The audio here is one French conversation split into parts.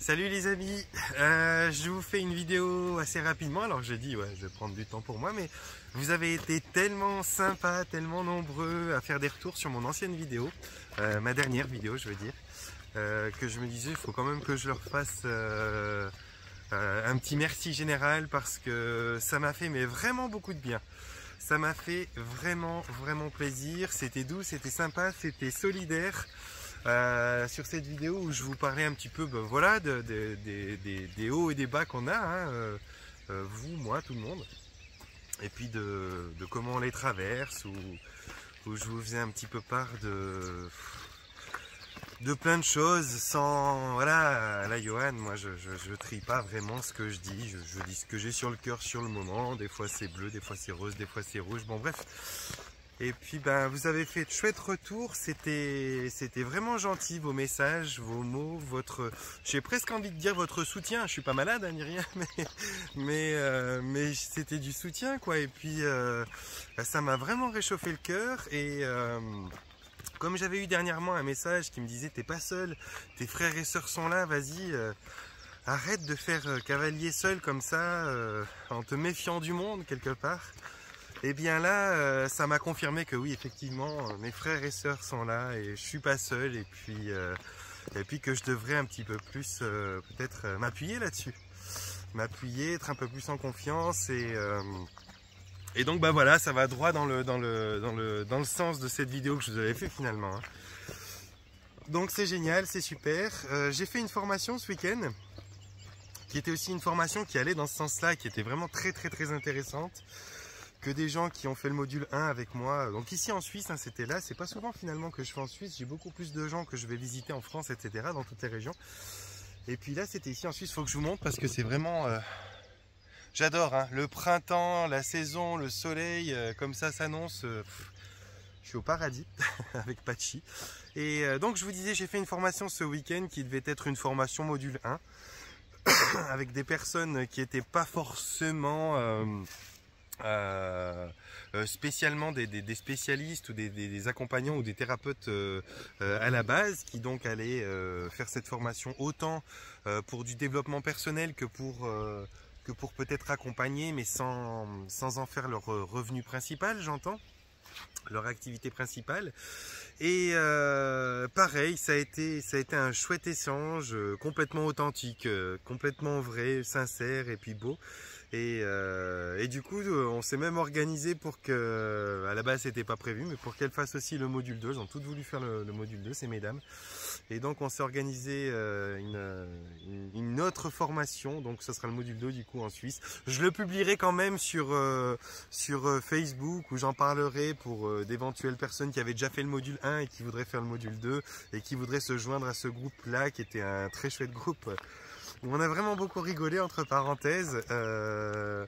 Salut les amis, je vous fais une vidéo assez rapidement. Alors j'ai dit ouais, je vais prendre du temps pour moi, mais vous avez été tellement sympas, tellement nombreux à faire des retours sur mon ancienne vidéo, ma dernière vidéo je veux dire, que je me disais il faut quand même que je leur fasse un petit merci général parce que ça m'a fait mais vraiment beaucoup de bien. Ça m'a fait vraiment plaisir, c'était doux, c'était sympa, c'était solidaire. Sur cette vidéo où je vous parlais un petit peu voilà, des hauts et des bas qu'on a, hein, vous, moi, tout le monde, et puis de comment on les traverse, où je vous faisais un petit peu part de plein de choses sans... Voilà, là Johan, moi je trie pas vraiment ce que je dis, je dis ce que j'ai sur le cœur sur le moment, des fois c'est bleu, des fois c'est rose, des fois c'est rouge, bon bref. Et puis ben vous avez fait de chouettes retours, c'était vraiment gentil vos messages, vos mots, j'ai presque envie de dire votre soutien. Je suis pas malade hein, ni rien, mais c'était du soutien quoi. Et puis ça m'a vraiment réchauffé le cœur. Et comme j'avais eu dernièrement un message qui me disait t'es pas seul, tes frères et sœurs sont là, vas-y. Arrête de faire cavalier seul comme ça, en te méfiant du monde quelque part. Et bien là, ça m'a confirmé que oui, effectivement, mes frères et sœurs sont là et je suis pas seul. Et puis que je devrais un petit peu plus peut-être m'appuyer là-dessus. M'appuyer, être un peu plus en confiance. Et donc bah voilà, ça va droit dans le sens de cette vidéo que je vous avais fait finalement. Hein. Donc c'est génial, c'est super. J'ai fait une formation ce week-end, qui était aussi une formation qui allait dans ce sens-là, qui était vraiment très intéressante. Que des gens qui ont fait le module 1 avec moi. Donc ici en Suisse, hein, c'était là. C'est pas souvent finalement que je fais en Suisse. J'ai beaucoup plus de gens que je vais visiter en France, etc. dans toutes les régions. Et puis là, c'était ici en Suisse. Il faut que je vous montre parce que c'est vraiment... J'adore, hein, le printemps, la saison, le soleil, comme ça s'annonce. Je suis au paradis avec Pachi. Et donc je vous disais, j'ai fait une formation ce week-end qui devait être une formation module 1 avec des personnes qui n'étaient pas forcément... spécialement des spécialistes ou des accompagnants ou des thérapeutes à la base qui donc allaient faire cette formation autant pour du développement personnel que pour peut-être accompagner mais sans en faire leur revenu principal, j'entends, leur activité principale. Et pareil, ça a été un chouette échange, complètement authentique, complètement vrai, sincère et puis beau. Et du coup, on s'est même organisé pour que, à la base c'était pas prévu, mais pour qu'elle fasse aussi le module 2. Elles ont toutes voulu faire le module 2, ces mesdames. Et donc on s'est organisé une autre formation, donc ce sera le module 2 du coup en Suisse. Je le publierai quand même sur Facebook où j'en parlerai pour d'éventuelles personnes qui avaient déjà fait le module 1 et qui voudraient faire le module 2 et qui voudraient se joindre à ce groupe-là qui était un très chouette groupe. On a vraiment beaucoup rigolé entre parenthèses bah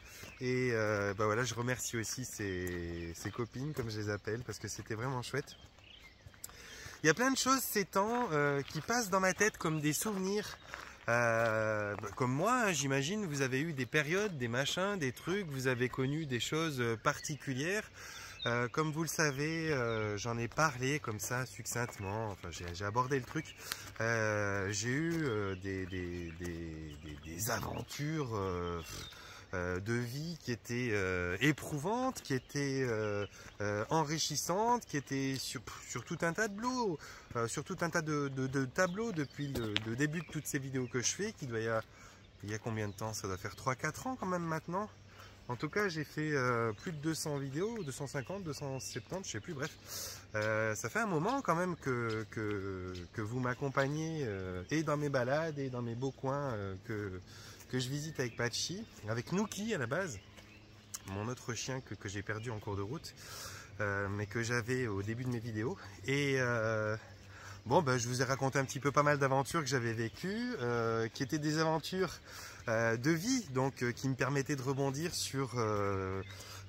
voilà, je remercie aussi ces copines comme je les appelle parce que c'était vraiment chouette. Il y a plein de choses ces temps qui passent dans ma tête comme des souvenirs. Comme moi, hein, j'imagine vous avez eu des périodes, des machins, des trucs, vous avez connu des choses particulières. Comme vous le savez, j'en ai parlé comme ça succinctement, enfin j'ai abordé le truc. J'ai eu des aventures de vie qui étaient éprouvantes, qui étaient enrichissantes, qui étaient sur tout un tas de blogs, sur tout un tas de tableaux depuis le début de toutes ces vidéos que je fais, qui doit il y a combien de temps? Ça doit faire 3-4 ans quand même maintenant. En tout cas, j'ai fait plus de 200 vidéos, 250, 270, je sais plus, bref. Ça fait un moment quand même que vous m'accompagnez et dans mes balades et dans mes beaux coins que je visite avec Pachi, avec Nuki à la base, mon autre chien que j'ai perdu en cours de route, mais que j'avais au début de mes vidéos. Et bon, ben, je vous ai raconté un petit peu pas mal d'aventures que j'avais vécues, qui étaient des aventures de vie, donc qui me permettaient de rebondir sur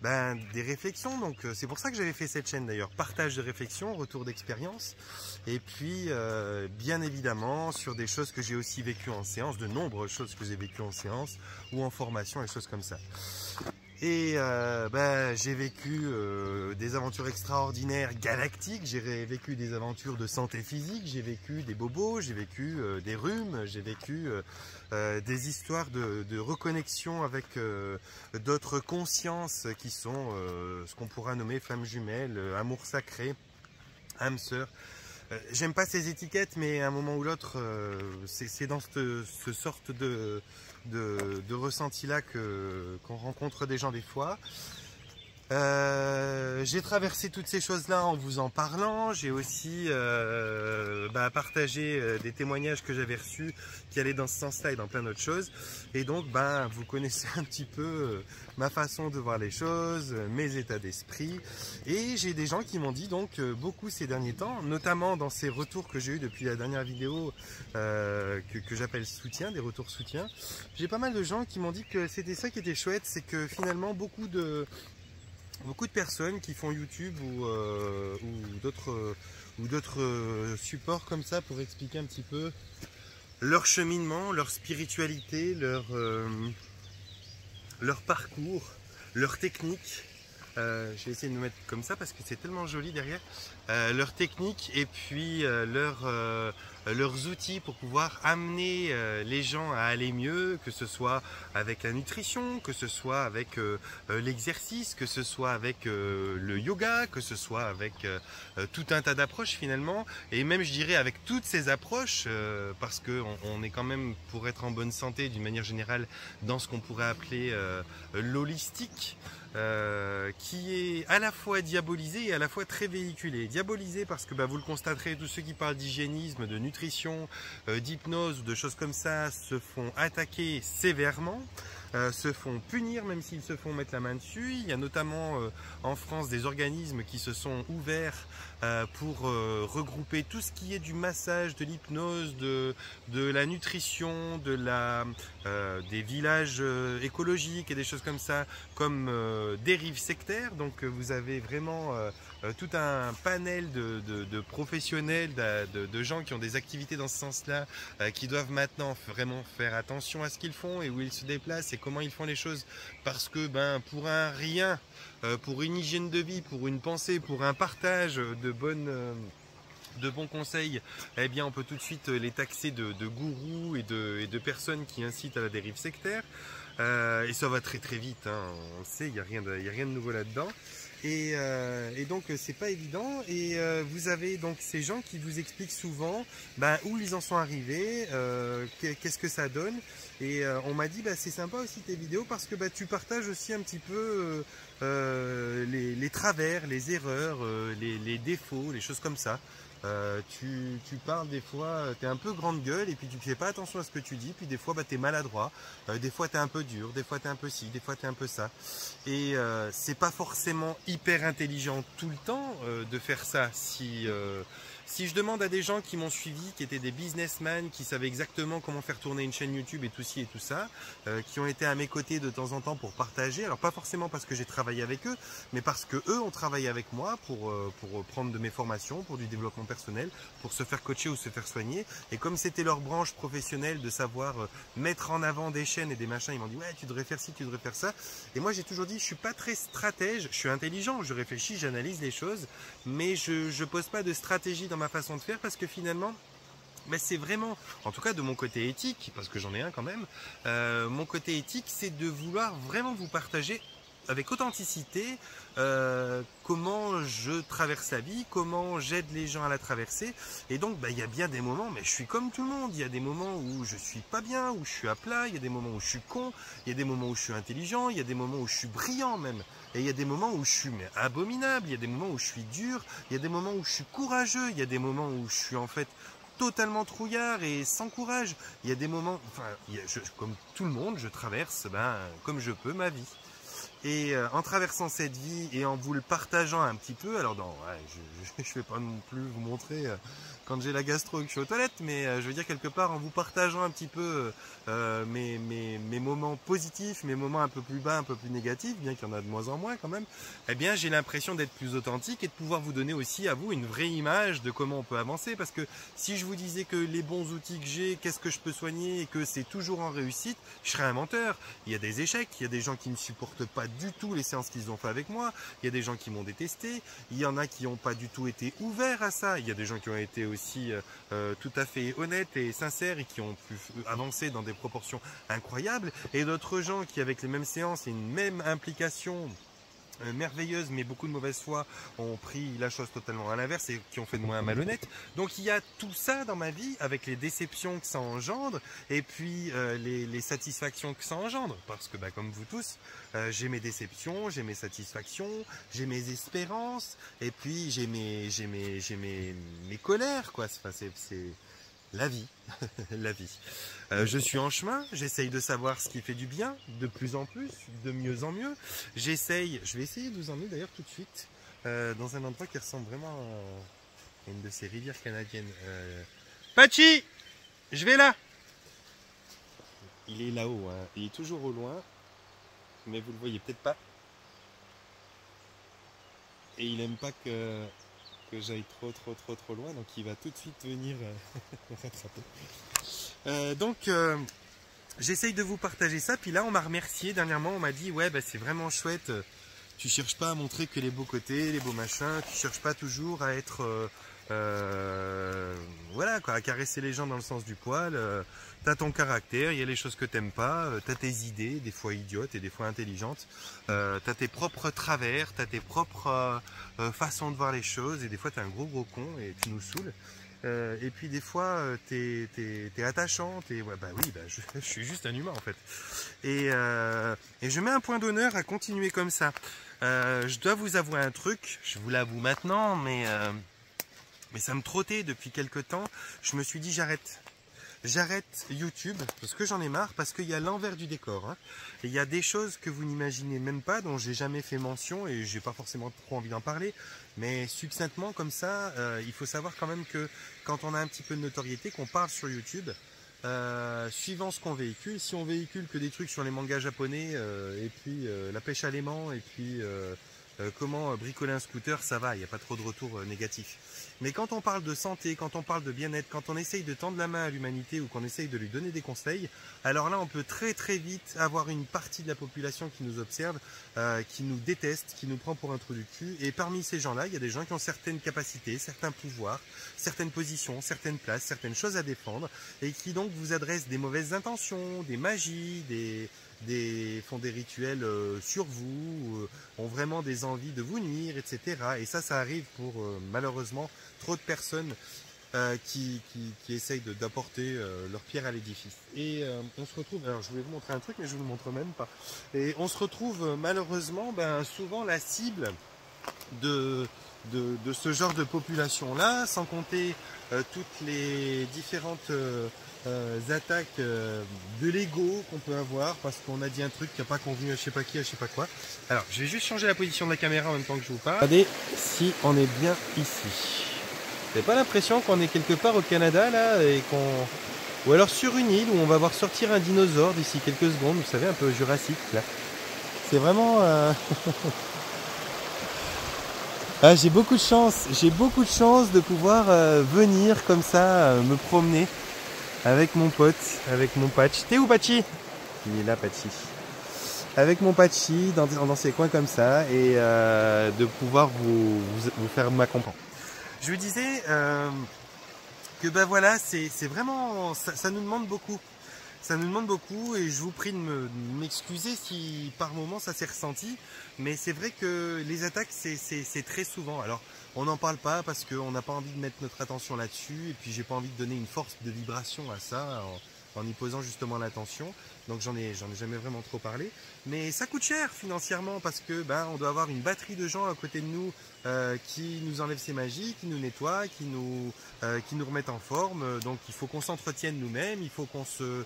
des réflexions. Donc c'est pour ça que j'avais fait cette chaîne d'ailleurs, partage de réflexions, retour d'expérience, et puis bien évidemment sur des choses que j'ai aussi vécues en séance, de nombreuses choses que j'ai vécues en séance ou en formation et choses comme ça. Et j'ai vécu des aventures extraordinaires galactiques, j'ai vécu des aventures de santé physique, j'ai vécu des bobos, j'ai vécu des rhumes, j'ai vécu des histoires de reconnexion avec d'autres consciences qui sont ce qu'on pourra nommer flammes jumelles, amour sacré, âme sœur. J'aime pas ces étiquettes, mais à un moment ou l'autre, c'est dans ce sorte de ressenti-là qu'on rencontre des gens des fois. J'ai traversé toutes ces choses-là en vous en parlant. J'ai aussi partagé des témoignages que j'avais reçus qui allaient dans ce sens-là et dans plein d'autres choses. Et donc, vous connaissez un petit peu ma façon de voir les choses, mes états d'esprit. Et j'ai des gens qui m'ont dit donc beaucoup ces derniers temps, notamment dans ces retours que j'ai eu depuis la dernière vidéo que j'appelle soutien, des retours soutien. J'ai pas mal de gens qui m'ont dit que c'était ça qui était chouette, c'est que finalement beaucoup de personnes qui font YouTube ou d'autres supports comme ça pour expliquer un petit peu leur cheminement, leur spiritualité, leur parcours, leur technique. Je vais essayer de me mettre comme ça parce que c'est tellement joli derrière. Leur technique et puis leurs outils pour pouvoir amener les gens à aller mieux, que ce soit avec la nutrition, que ce soit avec l'exercice, que ce soit avec le yoga, que ce soit avec tout un tas d'approches finalement, et même je dirais avec toutes ces approches, parce qu'on est quand même, pour être en bonne santé d'une manière générale, dans ce qu'on pourrait appeler l'holistique. Qui est à la fois diabolisé et à la fois très véhiculé. Diabolisé parce que vous le constaterez, tous ceux qui parlent d'hygiénisme, de nutrition, d'hypnose, de choses comme ça se font attaquer sévèrement, se font punir même s'ils se font mettre la main dessus. Il y a notamment en France des organismes qui se sont ouverts pour regrouper tout ce qui est du massage, de l'hypnose, de la nutrition, des villages écologiques et des choses comme ça, comme dérives sectaires. Donc vous avez vraiment tout un panel de professionnels, de gens qui ont des activités dans ce sens-là, qui doivent maintenant vraiment faire attention à ce qu'ils font et où ils se déplacent et comment ils font les choses, parce que pour un rien, pour une hygiène de vie, pour une pensée, pour un partage de bons conseils, eh bien on peut tout de suite les taxer de gourous et de personnes qui incitent à la dérive sectaire. Et ça va très très vite, hein, on le sait, il n'y a rien de nouveau là-dedans. Et donc c'est pas évident, et vous avez donc ces gens qui vous expliquent souvent où ils en sont arrivés, qu'est-ce que ça donne, et on m'a dit c'est sympa aussi tes vidéos parce que tu partages aussi un petit peu les travers, les erreurs, les défauts, les choses comme ça. Tu parles des fois, tu es un peu grande gueule et puis tu fais pas attention à ce que tu dis, puis des fois tu es maladroit, des fois tu es un peu dur, des fois tu es un peu ci, des fois tu es un peu ça. Et c'est pas forcément hyper intelligent tout le temps de faire ça. Si je demande à des gens qui m'ont suivi, qui étaient des businessmen, qui savaient exactement comment faire tourner une chaîne YouTube et tout ci et tout ça, qui ont été à mes côtés de temps en temps pour partager, alors pas forcément parce que j'ai travaillé avec eux, mais parce que eux ont travaillé avec moi pour prendre de mes formations, pour du développement personnel, pour se faire coacher ou se faire soigner, et comme c'était leur branche professionnelle de savoir mettre en avant des chaînes et des machins, ils m'ont dit ouais tu devrais faire ci, tu devrais faire ça, et moi j'ai toujours dit je suis pas très stratège, je suis intelligent, je réfléchis, j'analyse les choses, mais je pose pas de stratégie dans ma façon de faire, parce que finalement c'est vraiment, en tout cas de mon côté éthique, parce que j'en ai un quand même, mon côté éthique c'est de vouloir vraiment vous partager avec authenticité comment je traverse la vie, comment j'aide les gens à la traverser. Et donc il y a bien des moments, mais je suis comme tout le monde, il y a des moments où je suis pas bien, où je suis à plat, il y a des moments où je suis con, il y a des moments où je suis intelligent, il y a des moments où je suis brillant même, et il y a des moments où je suis abominable, il y a des moments où je suis dur, il y a des moments où je suis courageux, il y a des moments où je suis en fait totalement trouillard et sans courage. Il y a des moments, comme tout le monde, je traverse comme je peux ma vie. Et en traversant cette vie et en vous le partageant un petit peu, alors je ne vais pas non plus vous montrer quand j'ai la gastro et que je suis aux toilettes, mais je veux dire quelque part en vous partageant un petit peu mes moments positifs, mes moments un peu plus bas, un peu plus négatifs, bien qu'il y en a de moins en moins quand même, eh bien j'ai l'impression d'être plus authentique et de pouvoir vous donner aussi à vous une vraie image de comment on peut avancer, parce que si je vous disais que les bons outils que j'ai, qu'est-ce que je peux soigner et que c'est toujours en réussite, je serais un menteur. Il y a des échecs, il y a des gens qui ne supportent pas du tout les séances qu'ils ont fait avec moi. Il y a des gens qui m'ont détesté. Il y en a qui n'ont pas du tout été ouverts à ça. Il y a des gens qui ont été aussi tout à fait honnêtes et sincères et qui ont pu avancer dans des proportions incroyables. Et d'autres gens qui, avec les mêmes séances et une même implication merveilleuse mais beaucoup de mauvaise foi ont pris la chose totalement à l'inverse et qui ont fait de moi un malhonnête. Donc il y a tout ça dans ma vie avec les déceptions que ça engendre et puis les satisfactions que ça engendre parce que comme vous tous j'ai mes déceptions, j'ai mes satisfactions, j'ai mes espérances et puis j'ai mes colères quoi. Enfin, c'est la vie, la vie. Je suis en chemin, j'essaye de savoir ce qui fait du bien, de plus en plus, de mieux en mieux. Je vais essayer de vous emmener d'ailleurs tout de suite dans un endroit qui ressemble vraiment à une de ces rivières canadiennes. Pachi, je vais là. Il est là-haut, hein. Il est toujours au loin, mais vous le voyez peut-être pas. Et il aime pas que j'aille trop loin, donc il va tout de suite venir me rattraper. Donc j'essaye de vous partager ça, puis là on m'a remercié dernièrement, on m'a dit ouais c'est vraiment chouette, tu cherches pas à montrer que les beaux côtés, les beaux machins, tu cherches pas toujours à être voilà quoi, à caresser les gens dans le sens du poil, t'as ton caractère, il y a les choses que t'aimes pas, t'as tes idées, des fois idiotes et des fois intelligentes, t'as tes propres travers, t'as tes propres façons de voir les choses et des fois t'es un gros con et tu nous saoules. Et puis des fois t'es attachant, oui je suis juste un humain en fait. Et je mets un point d'honneur à continuer comme ça. Je dois vous avouer un truc, je vous l'avoue maintenant, mais ça me trottait depuis quelque temps. Je me suis dit j'arrête YouTube parce que j'en ai marre, parce qu'il y a l'envers du décor. Hein. Et il y a des choses que vous n'imaginez même pas, dont j'ai jamais fait mention et j'ai pas forcément trop envie d'en parler. Mais succinctement comme ça, il faut savoir quand même que quand on a un petit peu de notoriété, qu'on parle sur YouTube, suivant ce qu'on véhicule, si on véhicule que des trucs sur les mangas japonais et puis la pêche à l'aimant et puis comment bricoler un scooter, ça va, il n'y a pas trop de retours négatifs. Mais quand on parle de santé, quand on parle de bien-être, quand on essaye de tendre la main à l'humanité ou qu'on essaye de lui donner des conseils, alors là on peut très vite avoir une partie de la population qui nous observe, qui nous déteste, qui nous prend pour un trou du cul. Et parmi ces gens-là, il y a des gens qui ont certaines capacités, certains pouvoirs, certaines positions, certaines places, certaines choses à défendre et qui donc vous adressent des mauvaises intentions, des magies, font des rituels sur vous, ont vraiment des envies de vous nuire, etc. Et ça arrive pour malheureusement trop de personnes qui essayent d'apporter leur pierre à l'édifice. Et on se retrouve, alors je voulais vous montrer un truc mais je vous le montre même pas. Et on se retrouve malheureusement souvent la cible de ce genre de population-là, sans compter toutes les différentes attaques de l'ego qu'on peut avoir parce qu'on a dit un truc qui n'a pas convenu à je sais pas qui, à je sais pas quoi. Alors, je vais juste changer la position de la caméra en même temps que je vous parle. Regardez si on est bien ici. Vous n'avez pas l'impression qu'on est quelque part au Canada là et ou alors sur une île où on va voir sortir un dinosaure d'ici quelques secondes, vous savez, un peu jurassique là. C'est vraiment ah, j'ai beaucoup de chance de pouvoir venir comme ça, me promener avec mon pote, avec mon Patch. T'es où Pachi? Il est là Pachi. Avec mon Pachi dans ces coins comme ça et de pouvoir vous faire ma comprendre. Je vous disais que voilà, c'est vraiment, ça nous demande beaucoup. Ça nous demande beaucoup et je vous prie de m'excuser si par moment ça s'est ressenti. Mais c'est vrai que les attaques, c'est très souvent. Alors, on n'en parle pas parce qu'on n'a pas envie de mettre notre attention là-dessus. Et puis, j'ai pas envie de donner une force de vibration à ça en y posant justement l'attention. Donc, j'en ai jamais vraiment trop parlé. Mais ça coûte cher financièrement parce que on doit avoir une batterie de gens à côté de nous qui nous enlèvent ces magies, qui nous nettoient, qui nous remettent en forme. Donc, il faut qu'on s'entretienne nous-mêmes. Il faut qu'on se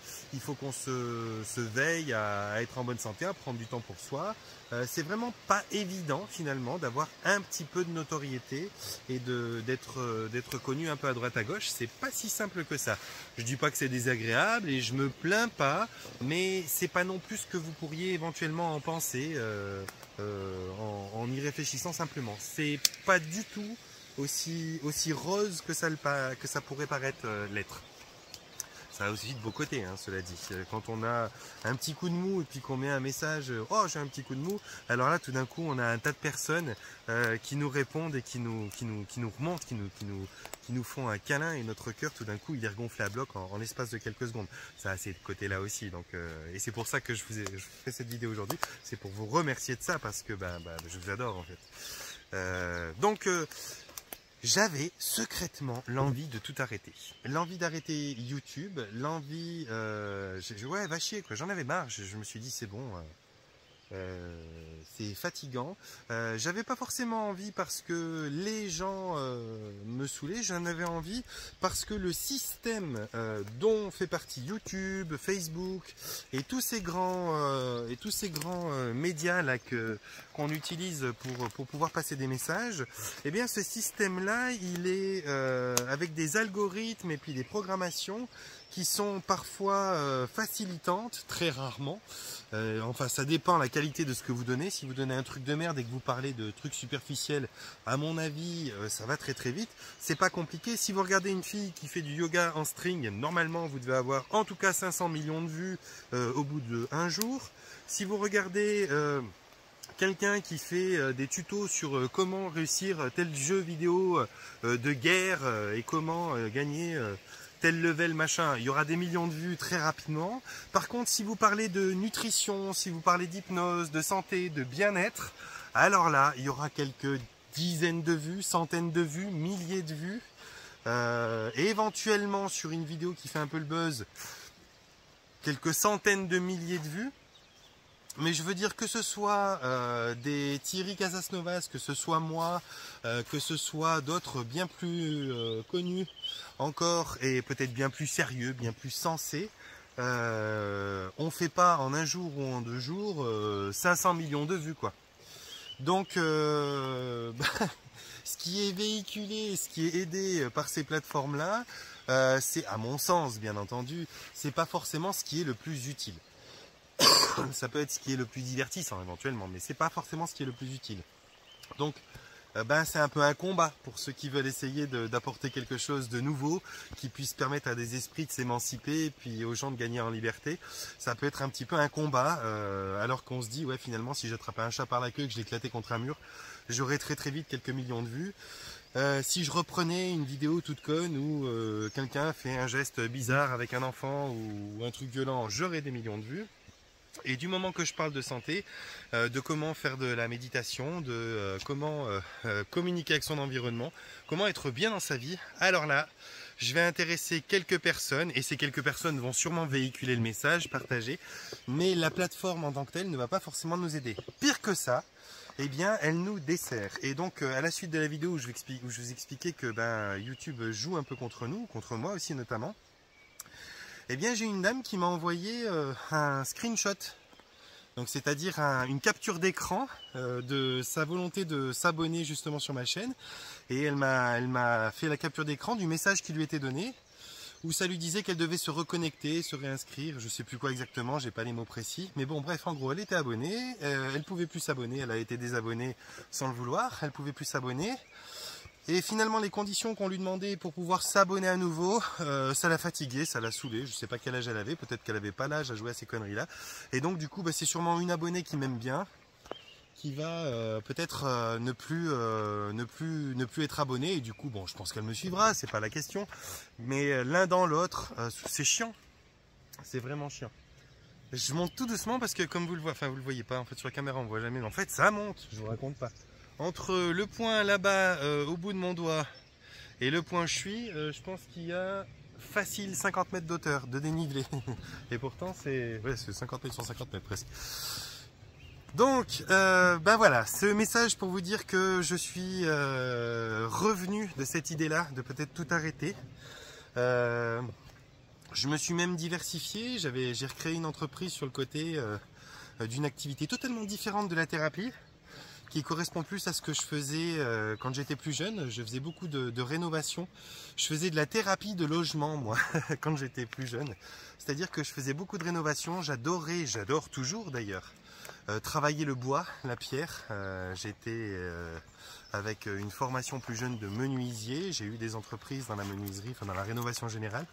veille à être en bonne santé, à prendre du temps pour soi. C'est vraiment pas évident finalement d'avoir un petit peu de notoriété et d'être connu un peu à droite à gauche. C'est pas si simple que ça. Je dis pas que c'est désagréable et je me plains pas, mais c'est pas non plus ce que vous pourriez éventuellement en penser en y réfléchissant simplement. C'est pas du tout aussi rose que ça pourrait paraître l'être. Ça a aussi de beaux côtés, hein, cela dit. Quand on a un petit coup de mou et puis qu'on met un message « Oh, j'ai un petit coup de mou », alors là, tout d'un coup, on a un tas de personnes qui nous répondent et qui nous remontent, qui nous font un câlin, et notre cœur, tout d'un coup, il est regonflé à bloc en l'espace de quelques secondes. Ça a ces côtés-là aussi. Donc, et c'est pour ça que je fais cette vidéo aujourd'hui. C'est pour vous remercier de ça, parce que je vous adore, en fait. J'avais secrètement l'envie de tout arrêter. L'envie d'arrêter YouTube, l'envie... ouais, va chier, quoi. J'en avais marre. Je me suis dit, c'est bon... c'est fatigant. J'avais pas forcément envie parce que les gens me saoulaient. J'en avais envie parce que le système dont fait partie YouTube, Facebook et tous ces grands médias là qu'on utilise pour pouvoir passer des messages, eh bien ce système-là, il est avec des algorithmes et puis des programmations qui sont parfois facilitantes, très rarement. Enfin, ça dépend la qualité de ce que vous donnez. Si vous donnez un truc de merde et que vous parlez de trucs superficiels, à mon avis, ça va très très vite. C'est pas compliqué. Si vous regardez une fille qui fait du yoga en string, normalement, vous devez avoir en tout cas 500 millions de vues au bout d'un jour. Si vous regardez... quelqu'un qui fait des tutos sur comment réussir tel jeu vidéo de guerre et comment gagner tel level machin, il y aura des millions de vues très rapidement. Par contre, si vous parlez de nutrition, si vous parlez d'hypnose, de santé, de bien-être, alors là, il y aura quelques dizaines de vues, centaines de vues, milliers de vues. Et éventuellement, sur une vidéo qui fait un peu le buzz, quelques centaines de milliers de vues. Mais je veux dire que ce soit des Thierry Casasnovas, que ce soit moi, que ce soit d'autres bien plus connus encore et peut-être bien plus sérieux, bien plus sensés, on fait pas en un jour ou en 2 jours 500 millions de vues, quoi. Donc ce qui est véhiculé, ce qui est aidé par ces plateformes-là, c'est, à mon sens bien entendu, c'est pas forcément ce qui est le plus utile. Ça peut être ce qui est le plus divertissant éventuellement, mais c'est pas forcément ce qui est le plus utile. Donc c'est un peu un combat pour ceux qui veulent essayer d'apporter quelque chose de nouveau qui puisse permettre à des esprits de s'émanciper et puis aux gens de gagner en liberté. Ça peut être un petit peu un combat alors qu'on se dit ouais, finalement, si j'attrapais un chat par la queue et que je l'éclatais contre un mur, j'aurais très très vite quelques millions de vues. Si je reprenais une vidéo toute conne où quelqu'un fait un geste bizarre avec un enfant ou un truc violent, j'aurais des millions de vues. Et du moment que je parle de santé, de comment faire de la méditation, de comment communiquer avec son environnement, comment être bien dans sa vie, alors là, je vais intéresser quelques personnes, et ces quelques personnes vont sûrement véhiculer le message, partager, mais la plateforme en tant que telle ne va pas forcément nous aider. Pire que ça, eh bien, elle nous dessert. Et donc, à la suite de la vidéo où je vous expliquais que YouTube joue un peu contre nous, contre moi aussi notamment, eh bien, j'ai une dame qui m'a envoyé un screenshot, donc c'est-à-dire une capture d'écran de sa volonté de s'abonner justement sur ma chaîne. Et elle m'a fait la capture d'écran du message qui lui était donné, où ça lui disait qu'elle devait se reconnecter, se réinscrire, je sais plus quoi exactement, j'ai pas les mots précis. Mais bon, bref, en gros, elle était abonnée, elle pouvait plus s'abonner, elle a été désabonnée sans le vouloir, elle pouvait plus s'abonner. Et finalement, les conditions qu'on lui demandait pour pouvoir s'abonner à nouveau, ça l'a fatiguée, ça l'a saoulée. Je sais pas quel âge elle avait, peut-être qu'elle avait pas l'âge à jouer à ces conneries-là. Et donc, du coup, c'est sûrement une abonnée qui m'aime bien, qui va peut-être ne plus être abonnée. Et du coup, bon, je pense qu'elle me suivra, c'est pas la question. Mais l'un dans l'autre, c'est chiant. C'est vraiment chiant. Je monte tout doucement parce que comme vous le voyez, enfin vous le voyez pas, en fait sur la caméra on voit jamais, mais en fait ça monte, je vous raconte pas. Entre le point là-bas au bout de mon doigt et le point où je suis, je pense qu'il y a facile 50 mètres d'auteur, de dénivelé. Et pourtant c'est 50 mètres sur 50 mètres presque. Donc voilà, ce message pour vous dire que je suis revenu de cette idée-là, de peut-être tout arrêter. Je me suis même diversifié, j'ai recréé une entreprise sur le côté d'une activité totalement différente de la thérapie, qui correspond plus à ce que je faisais quand j'étais plus jeune. Je faisais beaucoup de rénovation. Je faisais de la thérapie de logement, moi, quand j'étais plus jeune. C'est-à-dire que je faisais beaucoup de rénovation. J'adorais, j'adore toujours d'ailleurs, travailler le bois, la pierre. J'étais avec une formation plus jeune de menuisier. J'ai eu des entreprises dans la menuiserie, enfin dans la rénovation générale.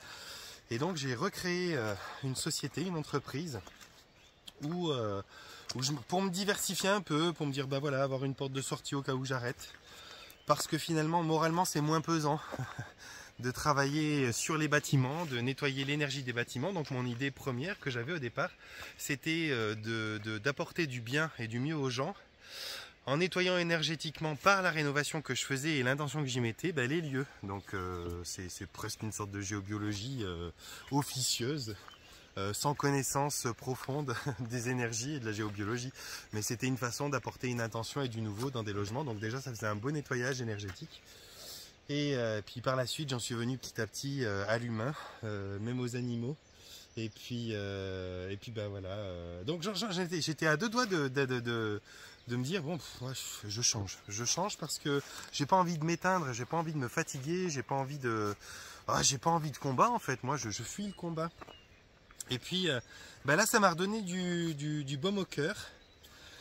Et donc j'ai recréé une société, une entreprise où, pour me diversifier un peu, pour me dire bah voilà, avoir une porte de sortie au cas où j'arrête. Parce que finalement, moralement, c'est moins pesant de travailler sur les bâtiments, de nettoyer l'énergie des bâtiments. Donc mon idée première que j'avais au départ, c'était d'apporter du bien et du mieux aux gens en nettoyant énergétiquement par la rénovation que je faisais et l'intention que j'y mettais, les lieux. Donc c'est presque une sorte de géobiologie officieuse, sans connaissance profonde des énergies et de la géobiologie. Mais c'était une façon d'apporter une intention et du nouveau dans des logements. Donc déjà ça faisait un beau nettoyage énergétique. Et puis par la suite j'en suis venu petit à petit à l'humain, même aux animaux. Et puis voilà. Donc j'étais à deux doigts de me dire bon, je change parce que j'ai pas envie de m'éteindre, j'ai pas envie de me fatiguer, j'ai pas envie de combat en fait. Moi je fuis le combat. Et puis là ça m'a redonné du baume au cœur.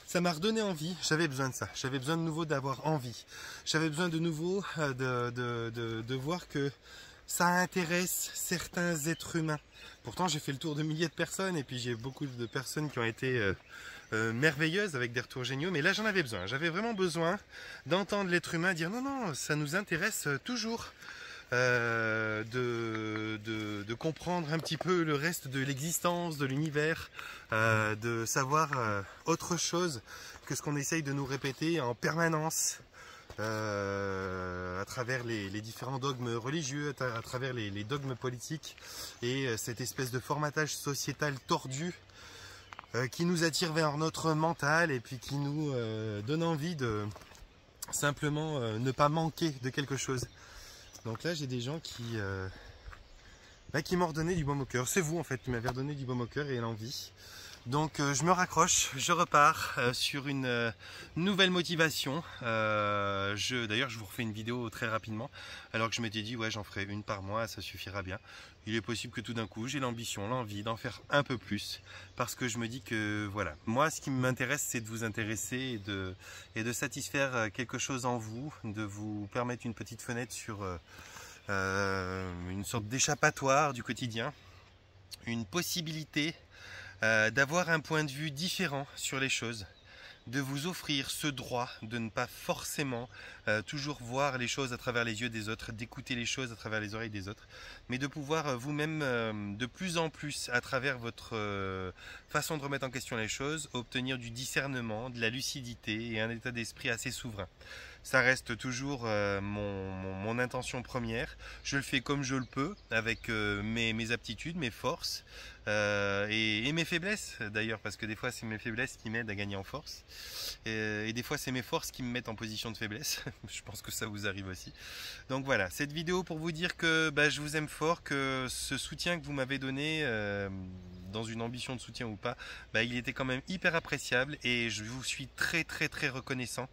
Ça m'a redonné envie, j'avais besoin de ça, j'avais besoin de nouveau d'avoir envie. J'avais besoin de nouveau de voir que ça intéresse certains êtres humains. Pourtant j'ai fait le tour de milliers de personnes et puis j'ai beaucoup de personnes qui ont été merveilleuses avec des retours géniaux. Mais là j'en avais besoin, j'avais vraiment besoin d'entendre l'être humain dire non, non, ça nous intéresse toujours. De comprendre un petit peu le reste de l'existence, de l'univers, de savoir autre chose que ce qu'on essaye de nous répéter en permanence à travers les différents dogmes religieux, à travers les dogmes politiques et cette espèce de formatage sociétal tordu qui nous attire vers notre mental et puis qui nous donne envie de simplement ne pas manquer de quelque chose. Donc là j'ai des gens qui m'ont redonné du baume au cœur. C'est vous en fait qui m'avez redonné du baume au cœur et l'envie. Donc je me raccroche, je repars sur une nouvelle motivation. D'ailleurs je vous refais une vidéo très rapidement. Alors que je m'étais dit ouais j'en ferai une par mois, ça suffira bien. Il est possible que tout d'un coup j'ai l'ambition, l'envie d'en faire un peu plus. Parce que je me dis que voilà, moi ce qui m'intéresse c'est de vous intéresser et de satisfaire quelque chose en vous, de vous permettre une petite fenêtre sur une sorte d'échappatoire du quotidien, une possibilité d'avoir un point de vue différent sur les choses, de vous offrir ce droit de ne pas forcément toujours voir les choses à travers les yeux des autres, d'écouter les choses à travers les oreilles des autres, mais de pouvoir vous-même de plus en plus à travers votre façon de remettre en question les choses, obtenir du discernement, de la lucidité et un état d'esprit assez souverain. Ça reste toujours mon intention première. Je le fais comme je le peux, avec mes aptitudes, mes forces et mes faiblesses d'ailleurs, parce que des fois c'est mes faiblesses qui m'aident à gagner en force. Et des fois c'est mes forces qui me mettent en position de faiblesse. Je pense que ça vous arrive aussi. Donc voilà, cette vidéo pour vous dire que je vous aime fort, que ce soutien que vous m'avez donné, dans une ambition de soutien ou pas, il était quand même hyper appréciable et je vous suis très reconnaissant.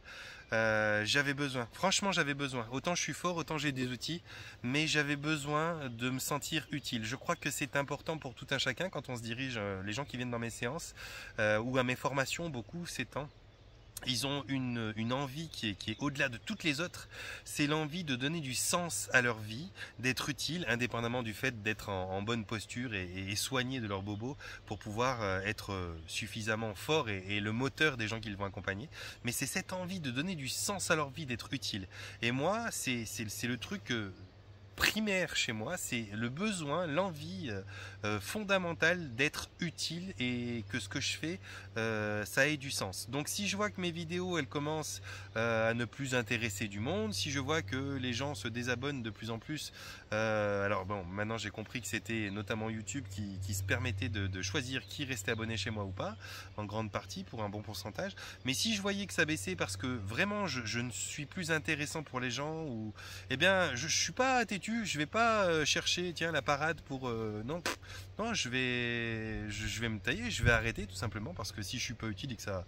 J'avais besoin, franchement j'avais besoin, autant je suis fort, autant j'ai des outils, mais j'avais besoin de me sentir utile. Je crois que c'est important pour tout un chacun quand on se dirige, les gens qui viennent dans mes séances ou à mes formations, beaucoup ces temps. Ils ont une envie qui est au-delà de toutes les autres, c'est l'envie de donner du sens à leur vie, d'être utile, indépendamment du fait d'être en bonne posture et soigné de leur bobo pour pouvoir être suffisamment fort et le moteur des gens qu'ils vont accompagner. Mais c'est cette envie de donner du sens à leur vie, d'être utile. Et moi, c'est le truc primaire chez moi, c'est le besoin, l'envie fondamentale d'être utile et que ce que je fais, ça ait du sens. Donc si je vois que mes vidéos, elles commencent à ne plus intéresser du monde, si je vois que les gens se désabonnent de plus en plus, alors bon, maintenant j'ai compris que c'était notamment YouTube qui se permettait de choisir qui restait abonné chez moi ou pas, en grande partie pour un bon pourcentage. Mais si je voyais que ça baissait parce que vraiment je ne suis plus intéressant pour les gens, ou eh bien je suis pas têtu, je vais pas chercher tiens la parade pour non, non, je vais me tailler, je vais arrêter tout simplement parce que si je suis pas utile et que ça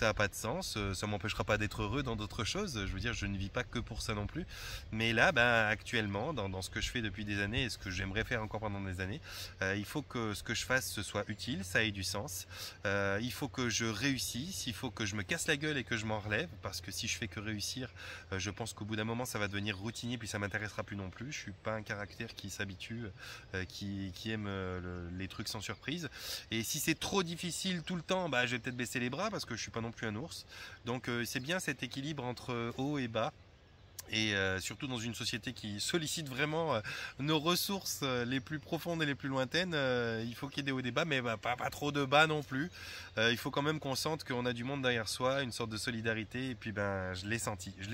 a pas de sens, ça m'empêchera pas d'être heureux dans d'autres choses. Je veux dire, je ne vis pas que pour ça non plus. Mais là, ben, actuellement, dans ce que je fais depuis des années et ce que j'aimerais faire encore pendant des années, il faut que ce que je fasse ce soit utile, ça ait du sens. Il faut que je réussisse, il faut que je me casse la gueule et que je m'en relève parce que si je fais que réussir, je pense qu'au bout d'un moment, ça va devenir routinier puis ça m'intéressera plus non plus. Je suis pas un caractère qui s'habitue, qui aime les trucs sans surprise. Et si c'est trop difficile tout le temps, bah, je vais peut-être baisser les bras parce que je suis pas non plus un ours. Donc c'est bien cet équilibre entre haut et bas. Et surtout dans une société qui sollicite vraiment nos ressources les plus profondes et les plus lointaines, il faut qu'il y ait des hauts et des bas, mais bah, pas trop de bas non plus. Il faut quand même qu'on sente qu'on a du monde derrière soi, une sorte de solidarité, et puis ben je l'ai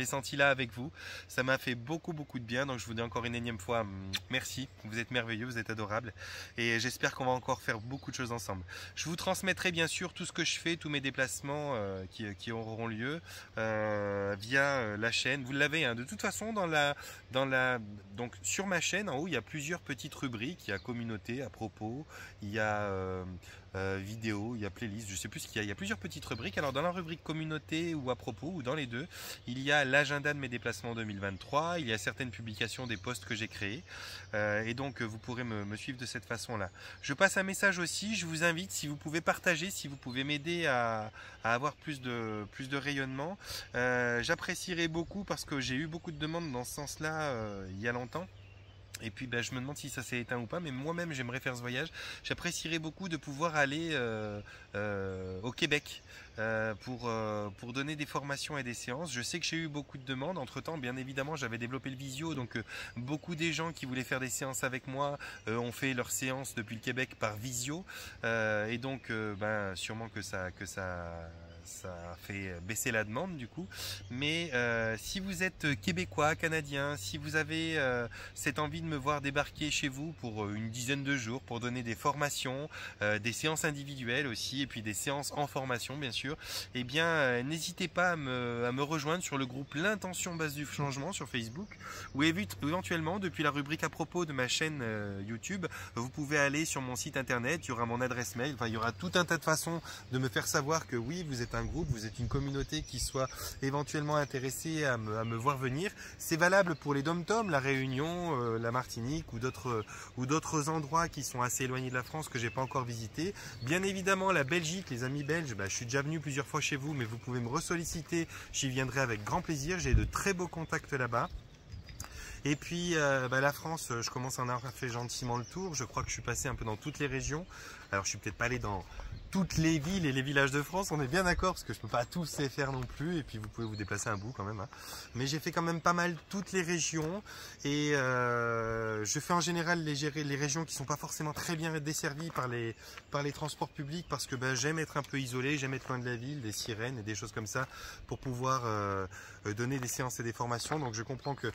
senti là avec vous. Ça m'a fait beaucoup de bien, donc je vous dis encore une énième fois merci, vous êtes merveilleux, vous êtes adorables, et j'espère qu'on va encore faire beaucoup de choses ensemble. Je vous transmettrai bien sûr tout ce que je fais, tous mes déplacements qui auront lieu via la chaîne. Vous l'avez, hein, de toute façon donc sur ma chaîne en haut il y a plusieurs petites rubriques. Il y a communauté, à propos, il y a vidéo, il y a playlist, je sais plus ce qu'il y a. Il y a plusieurs petites rubriques. Alors dans la rubrique communauté ou à propos, ou dans les deux, il y a l'agenda de mes déplacements 2023, il y a certaines publications des posts que j'ai créés, et donc vous pourrez me suivre de cette façon là. Je passe un message aussi, je vous invite, si vous pouvez partager, si vous pouvez m'aider à avoir plus de rayonnement, j'apprécierais beaucoup parce que j'ai eu beaucoup de demandes dans ce sens là il y a longtemps. Et puis ben, je me demande si ça s'est éteint ou pas, mais moi-même j'aimerais faire ce voyage. J'apprécierais beaucoup de pouvoir aller au Québec pour donner des formations et des séances. Je sais que j'ai eu beaucoup de demandes. Entre temps, bien évidemment, j'avais développé le visio, donc beaucoup des gens qui voulaient faire des séances avec moi ont fait leurs séances depuis le Québec par visio. Et donc ben, sûrement que ça a fait baisser la demande du coup. Mais si vous êtes québécois, canadien, si vous avez cette envie de me voir débarquer chez vous pour une dizaine de jours pour donner des formations, des séances individuelles aussi, et puis des séances en formation bien sûr, eh bien n'hésitez pas à me rejoindre sur le groupe L'Intention Base du Changement sur Facebook, ou éventuellement depuis la rubrique à propos de ma chaîne YouTube, vous pouvez aller sur mon site internet, il y aura mon adresse mail, enfin il y aura tout un tas de façons de me faire savoir que oui, vous êtes un groupe, vous êtes une communauté qui soit éventuellement intéressée à me voir venir. C'est valable pour les dom-toms, la Réunion, la Martinique ou d'autres endroits qui sont assez éloignés de la France que j'ai pas encore visité. Bien évidemment la Belgique, les amis belges, je suis déjà venu plusieurs fois chez vous, mais vous pouvez me ressolliciter, j'y viendrai avec grand plaisir, j'ai de très beaux contacts là-bas. Et puis la France, je commence à en avoir fait gentiment le tour, je crois que je suis passé un peu dans toutes les régions. Alors je suis peut-être pas allé dans toutes les villes et les villages de France, on est bien d'accord, parce que je peux pas tous les faire non plus, et puis vous pouvez vous déplacer un bout quand même, hein. Mais j'ai fait quand même pas mal toutes les régions, et je fais en général les régions qui sont pas forcément très bien desservies par les transports publics, parce que j'aime être un peu isolé, j'aime être loin de la ville, des sirènes et des choses comme ça, pour pouvoir donner des séances et des formations. Donc je comprends que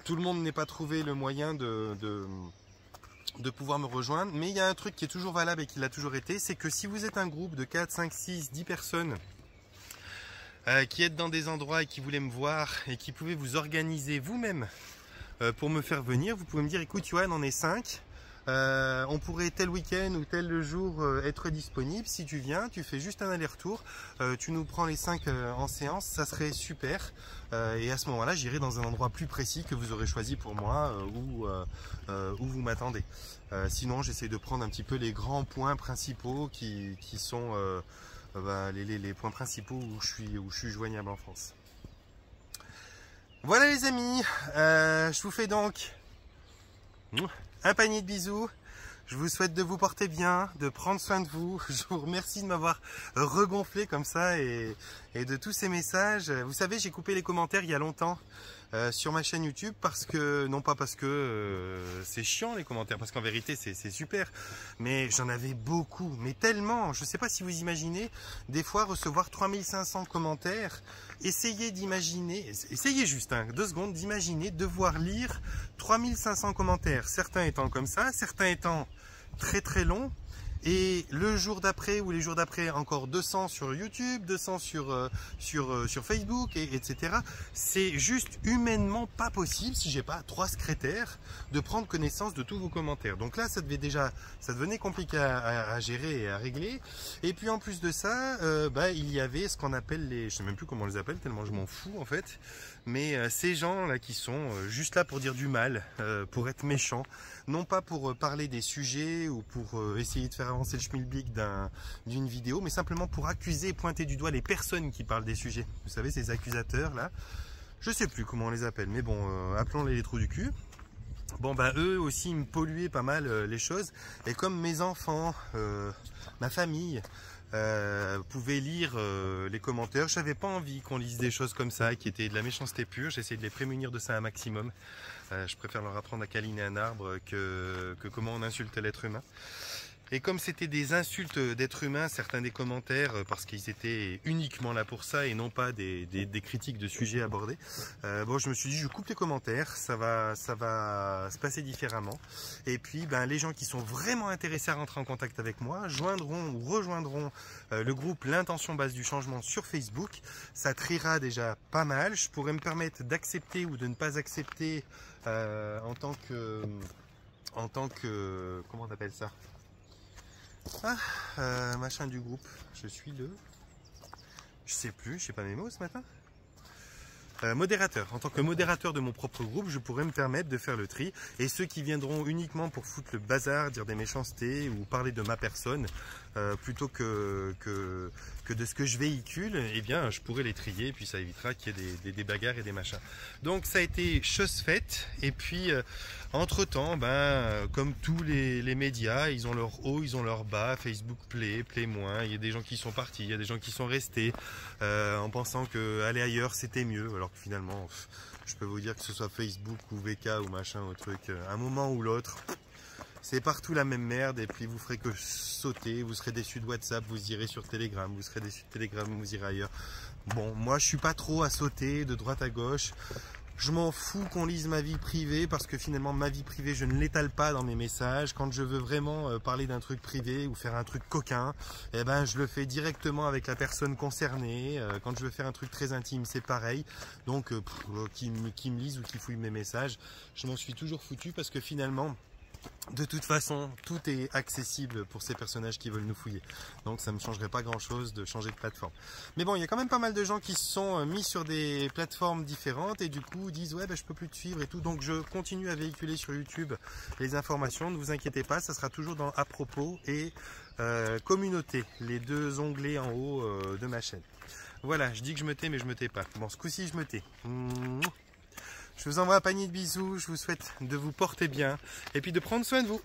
tout le monde n'ait pas trouvé le moyen de pouvoir me rejoindre, mais il y a un truc qui est toujours valable et qui l'a toujours été, c'est que si vous êtes un groupe de 4, 5, 6, 10 personnes qui êtes dans des endroits et qui voulaient me voir et qui pouvaient vous organiser vous-même pour me faire venir, vous pouvez me dire écoute Yoann, on est 5, on pourrait tel week-end ou tel jour être disponible, si tu viens, tu fais juste un aller-retour, tu nous prends les 5 en séance, ça serait super, et à ce moment-là j'irai dans un endroit plus précis que vous aurez choisi pour moi où vous m'attendez. Sinon j'essaie de prendre un petit peu les grands points principaux qui sont les points principaux où je suis joignable en France. Voilà les amis, je vous fais donc un panier de bisous. Je vous souhaite de vous porter bien, de prendre soin de vous. Je vous remercie de m'avoir regonflé comme ça et de tous ces messages. Vous savez, j'ai coupé les commentaires il y a longtemps sur ma chaîne YouTube parce que, non pas parce que c'est chiant les commentaires, parce qu'en vérité c'est super, mais j'en avais beaucoup, mais tellement. Je ne sais pas si vous imaginez, des fois recevoir 3500 commentaires. Essayez d'imaginer, essayez juste 2 secondes d'imaginer devoir lire 3500 commentaires, certains étant comme ça, certains étant très très longs, Et le jour d'après ou les jours d'après, encore 200 sur YouTube, 200 sur Facebook, etc. C'est juste humainement pas possible, si j'ai pas 3 secrétaires, de prendre connaissance de tous vos commentaires. Donc là, ça devenait compliqué à gérer et à régler. Et puis en plus de ça, il y avait ce qu'on appelle je sais même plus comment on les appelle, tellement je m'en fous en fait. Mais ces gens là qui sont juste là pour dire du mal, pour être méchants, non pas pour parler des sujets ou pour essayer de faire avancer le schmilblick d'une vidéo, mais simplement pour accuser et pointer du doigt les personnes qui parlent des sujets. Vous savez, ces accusateurs là, je sais plus comment on les appelle, mais bon, appelons-les les trous du cul. Bon eux aussi ils me polluaient pas mal les choses, et comme mes enfants, ma famille pouvaient lire les commentaires, j'avais pas envie qu'on lise des choses comme ça qui étaient de la méchanceté pure. J'essaie de les prémunir de ça un maximum. Je préfère leur apprendre à câliner un arbre que comment on insulte l'être humain. Et comme c'était des insultes d'êtres humains, certains des commentaires, parce qu'ils étaient uniquement là pour ça et non pas des critiques de sujets abordés, je me suis dit, je coupe les commentaires, ça va se passer différemment. Et puis, les gens qui sont vraiment intéressés à rentrer en contact avec moi joindront ou rejoindront le groupe L'Intention Base du Changement sur Facebook. Ça triera déjà pas mal. Je pourrais me permettre d'accepter ou de ne pas accepter en tant que comment on appelle ça? Machin du groupe, je sais pas mes mots ce matin. Modérateur. En tant que modérateur de mon propre groupe, je pourrais me permettre de faire le tri. Et ceux qui viendront uniquement pour foutre le bazar, dire des méchancetés ou parler de ma personne, plutôt que de ce que je véhicule, eh bien, je pourrais les trier. Et puis ça évitera qu'il y ait des bagarres et des machins. Donc ça a été chose faite. Et puis, entre-temps, comme tous les médias, ils ont leur haut, ils ont leur bas. Facebook plaît moins. Il y a des gens qui sont partis, il y a des gens qui sont restés en pensant que aller ailleurs c'était mieux. Alors que finalement, je peux vous dire que ce soit Facebook ou VK ou machin ou truc, un moment ou l'autre, c'est partout la même merde. Et puis vous ferez que sauter, vous serez déçu de WhatsApp, vous irez sur Telegram, vous serez déçu de Telegram, vous irez ailleurs. Bon, moi je suis pas trop à sauter de droite à gauche. Je m'en fous qu'on lise ma vie privée parce que finalement ma vie privée je ne l'étale pas dans mes messages. Quand je veux vraiment parler d'un truc privé ou faire un truc coquin, je le fais directement avec la personne concernée. Quand je veux faire un truc très intime c'est pareil. Donc qui me lisent ou qui fouillent mes messages, je m'en suis toujours foutu parce que finalement de toute façon, tout est accessible pour ces personnages qui veulent nous fouiller. Donc ça ne me changerait pas grand chose de changer de plateforme. Mais bon, il y a quand même pas mal de gens qui se sont mis sur des plateformes différentes et du coup disent ouais je peux plus te suivre et tout. Donc je continue à véhiculer sur YouTube les informations. Ne vous inquiétez pas, ça sera toujours dans à propos et communauté, les 2 onglets en haut de ma chaîne. Voilà, je dis que je me tais mais je me tais pas. Bon, ce coup-ci je me tais. Je vous envoie un panier de bisous, je vous souhaite de vous porter bien et puis de prendre soin de vous.